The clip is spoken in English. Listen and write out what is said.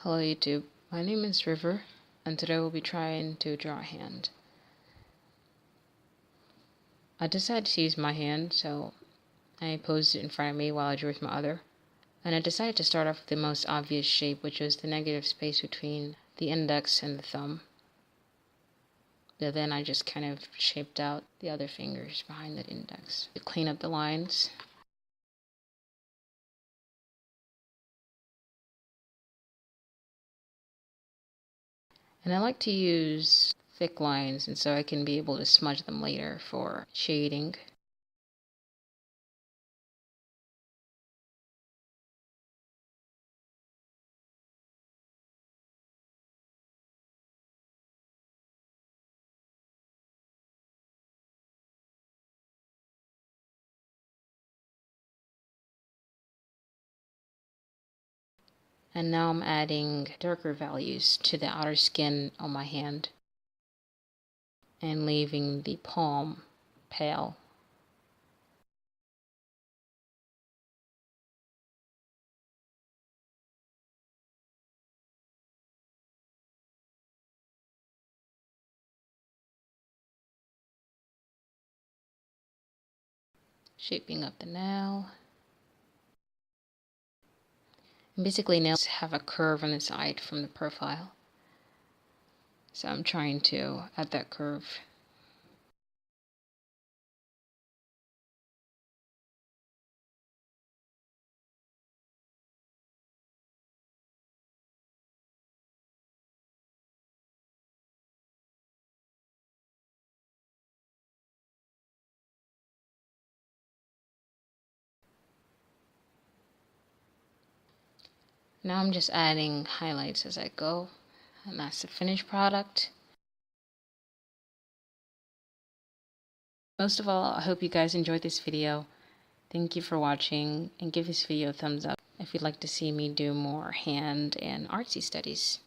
Hello YouTube, my name is River, and today we'll be trying to draw a hand. I decided to use my hand, so I posed it in front of me while I drew with my other. And I decided to start off with the most obvious shape, which was the negative space between the index and the thumb. But then I just kind of shaped out the other fingers behind the index to clean up the lines. And I like to use thick lines, and so I can be able to smudge them later for shading. And now I'm adding darker values to the outer skin on my hand and leaving the palm pale. Shaping up the nail. And basically nails have a curve on the side from the profile. So I'm trying to add that curve. Now I'm just adding highlights as I go, and that's the finished product. Most of all, I hope you guys enjoyed this video. Thank you for watching, and give this video a thumbs up if you'd like to see me do more hand and artsy studies.